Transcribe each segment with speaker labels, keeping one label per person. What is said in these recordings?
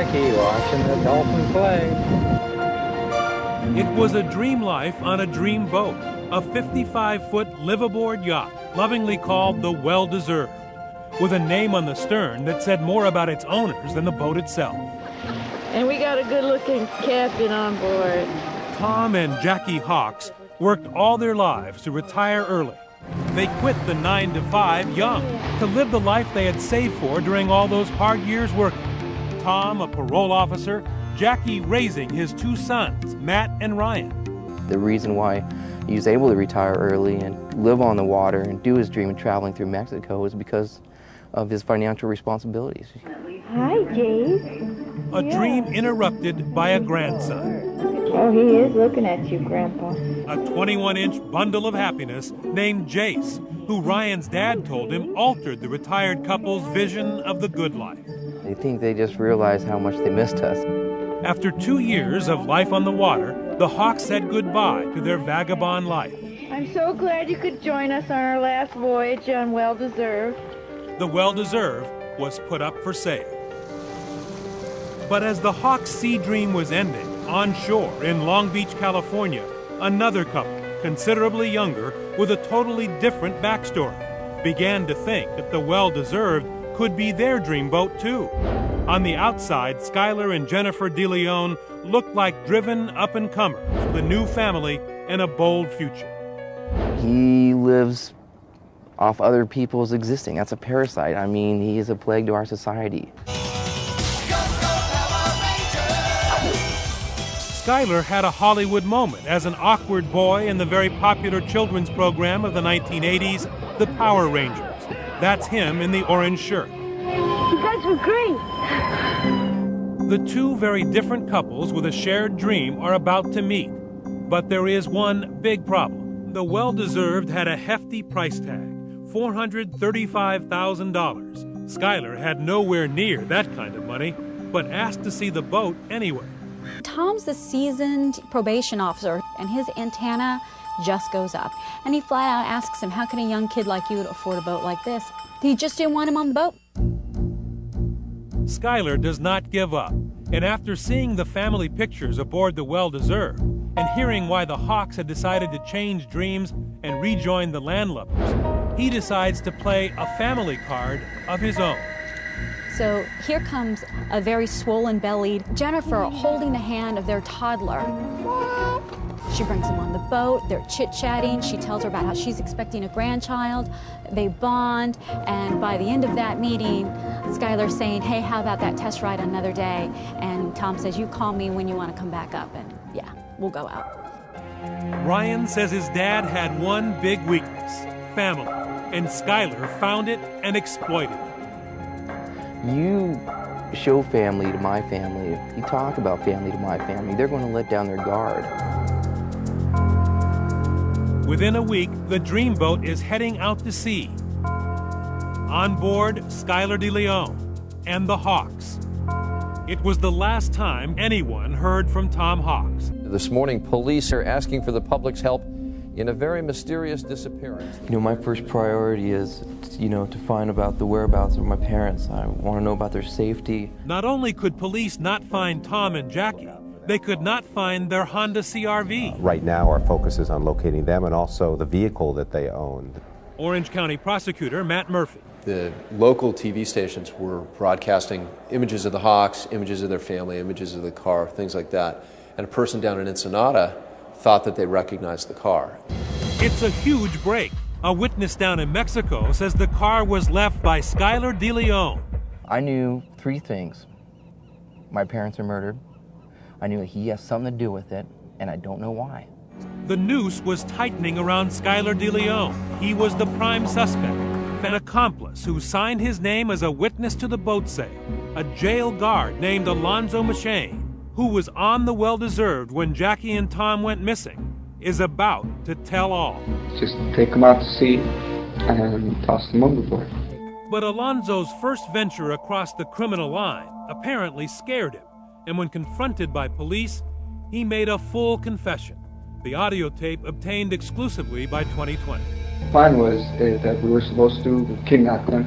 Speaker 1: Jackie watching the dolphin play.
Speaker 2: It was a dream life on a dream boat, a 55-foot liveaboard yacht, lovingly called the Well-Deserved, with a name on the stern that said more about its owners than the boat itself.
Speaker 3: And we got a good-looking captain on board.
Speaker 2: Tom and Jackie Hawks worked all their lives to retire early. They quit the 9 to 5 young to live the life they had saved for during all those hard years working. Tom, a parole officer, Jackie raising his 2 sons, Matt and Ryan.
Speaker 4: The reason why he was able to retire early and live on the water and do his dream of traveling through Mexico was because of his financial responsibilities.
Speaker 3: Hi, Jace.
Speaker 2: A dream interrupted by a grandson.
Speaker 3: Oh, he is looking at you, Grandpa.
Speaker 2: A 21-inch bundle of happiness named Jace, who Ryan's dad told him altered the retired couple's vision of the good life.
Speaker 4: I think they just realized how much they missed us.
Speaker 2: After 2 years of life on the water, the Hawks said goodbye to their vagabond life.
Speaker 3: I'm so glad you could join us on our last voyage on Well-Deserved.
Speaker 2: The Well-Deserved was put up for sale. But as the Hawks' sea dream was ending, on shore in Long Beach, California, another couple, considerably younger, with a totally different backstory, began to think that the Well-Deserved could be their dream boat too. On the outside, Skylar and Jennifer DeLeon looked like driven up-and-comers with a new family and a bold future.
Speaker 4: He lives off other people's existing. That's a parasite. I mean, he is a plague to our society.
Speaker 2: Skylar had a Hollywood moment as an awkward boy in the very popular children's program of the 1980s, The Power Rangers. That's him in the orange shirt.
Speaker 3: You guys were great.
Speaker 2: The 2 very different couples with a shared dream are about to meet. But there is one big problem. The Well-Deserved had a hefty price tag, $435,000. Skylar had nowhere near that kind of money, but asked to see the boat anyway.
Speaker 5: Tom's the seasoned probation officer, and his antenna just goes up. And he flat out asks him, how can a young kid like you afford a boat like this? He just didn't want him on the boat.
Speaker 2: Skylar does not give up, and after seeing the family pictures aboard the Well-Deserved and hearing why the Hawks had decided to change dreams and rejoin the landlubbers, he decides to play a family card of his own.
Speaker 5: So here comes a very swollen-bellied Jennifer holding the hand of their toddler. She brings him on the boat, they're chit-chatting, she tells her about how she's expecting a grandchild, they bond, and by the end of that meeting, Skylar's saying, hey, how about that test ride another day? And Tom says, you call me when you want to come back up, and yeah, we'll go out.
Speaker 2: Ryan says his dad had one big weakness, family, and Skylar found it and exploited it.
Speaker 4: You show family to my family, you talk about family to my family, they're going to let down their guard.
Speaker 2: Within a week, the dream boat is heading out to sea. On board, Skylar DeLeon and the Hawks. It was the last time anyone heard from Tom Hawks.
Speaker 6: This morning, police are asking for the public's help in a very mysterious disappearance.
Speaker 4: You know, my first priority is, to find about the whereabouts of my parents. I want to know about their safety.
Speaker 2: Not only could police not find Tom and Jackie, they could not find their Honda CR-V.
Speaker 7: Right now, our focus is on locating them and also the vehicle that they owned.
Speaker 2: Orange County prosecutor Matt Murphy.
Speaker 8: The local TV stations were broadcasting images of the Hawks, images of their family, images of the car, things like that. And a person down in Ensenada thought that they recognized the car.
Speaker 2: It's a huge break. A witness down in Mexico says the car was left by Skylar DeLeon.
Speaker 4: I knew 3 things. My parents are murdered. I knew that he has something to do with it, and I don't know why.
Speaker 2: The noose was tightening around Skylar DeLeon. He was the prime suspect, an accomplice who signed his name as a witness to the boat sale, a jail guard named Alonzo Machane, who was on the Well-Deserved when Jackie and Tom went missing, is about to tell all.
Speaker 9: Just take them out to sea and toss them overboard.
Speaker 2: But Alonzo's first venture across the criminal line apparently scared him, and when confronted by police, he made a full confession. The audio tape obtained exclusively by 2020.
Speaker 9: The plan was that we were supposed to kidnap them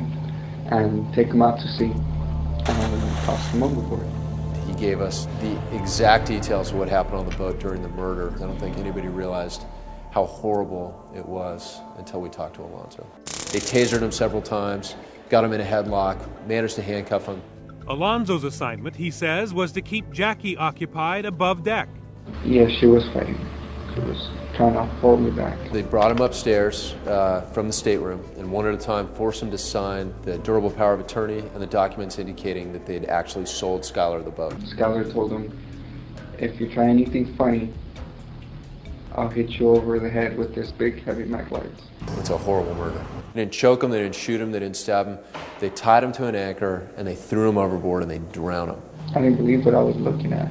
Speaker 9: and take them out to sea and toss them overboard.
Speaker 8: gave us the exact details of what happened on the boat during the murder. I don't think anybody realized how horrible it was until we talked to Alonzo. They tasered him several times, got him in a headlock, managed to handcuff him.
Speaker 2: Alonzo's assignment, he says, was to keep Jackie occupied above deck.
Speaker 9: Yeah, she was fighting. She was trying to hold me back.
Speaker 8: They brought him upstairs from the stateroom and one at a time forced him to sign the durable power of attorney and the documents indicating that they'd actually sold Skylar the boat.
Speaker 9: Skylar told him, if you try anything funny, I'll hit you over the head with this big heavy mag lights.
Speaker 8: It's a horrible murder. They didn't choke him, they didn't shoot him, they didn't stab him. They tied him to an anchor and they threw him overboard and they drowned him.
Speaker 9: I didn't believe what I was looking at.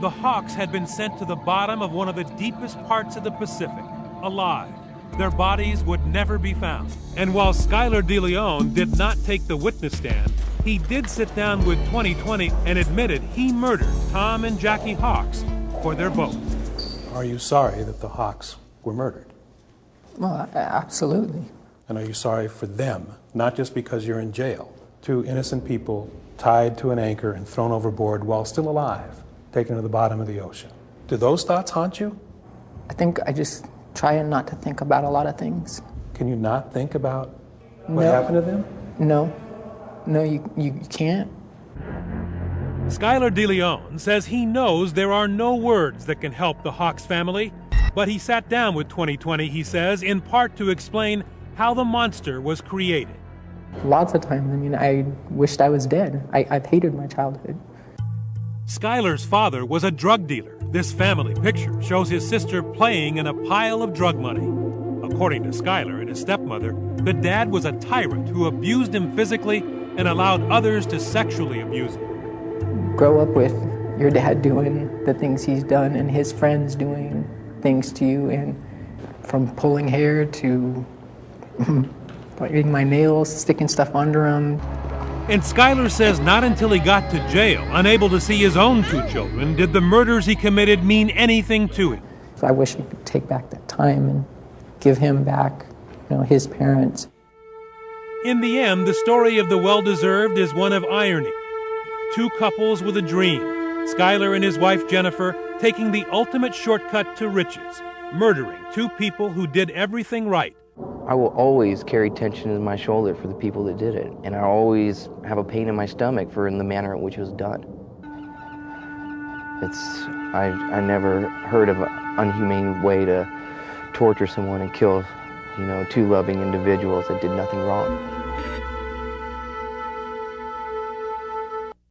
Speaker 2: The Hawks had been sent to the bottom of one of the deepest parts of the Pacific, alive. Their bodies would never be found. And while Skylar DeLeon did not take the witness stand, he did sit down with 2020 and admitted he murdered Tom and Jackie Hawks for their boat.
Speaker 10: Are you sorry that the Hawks were murdered?
Speaker 11: Well, absolutely.
Speaker 10: And are you sorry for them, not just because you're in jail? Two innocent people tied to an anchor and thrown overboard while still alive, taken to the bottom of the ocean. Do those thoughts haunt you?
Speaker 11: I think I just try not to think about a lot of things.
Speaker 10: Can you not think about what happened to them?
Speaker 11: No. No, you can't.
Speaker 2: Skylar DeLeon says he knows there are no words that can help the Hawks family, but he sat down with 2020, he says, in part to explain how the monster was created.
Speaker 11: Lots of times, I mean, I wished I was dead. I've hated my childhood.
Speaker 2: Skylar's father was a drug dealer. This family picture shows his sister playing in a pile of drug money. According to Skylar and his stepmother, the dad was a tyrant who abused him physically and allowed others to sexually abuse him.
Speaker 11: Grow up with your dad doing the things he's done and his friends doing things to you, and from pulling hair to biting my nails, sticking stuff under them.
Speaker 2: And Skylar says not until he got to jail, unable to see his own two children, did the murders he committed mean anything to him.
Speaker 11: So I wish I could take back that time and give him back, his parents.
Speaker 2: In the end, the story of the well-deserved is one of irony. Two couples with a dream, Skylar and his wife Jennifer taking the ultimate shortcut to riches, murdering two people who did everything right.
Speaker 4: I will always carry tension in my shoulder for the people that did it, and I always have a pain in my stomach for in the manner in which it was done. I never heard of an unhumane way to torture someone and kill, two loving individuals that did nothing wrong.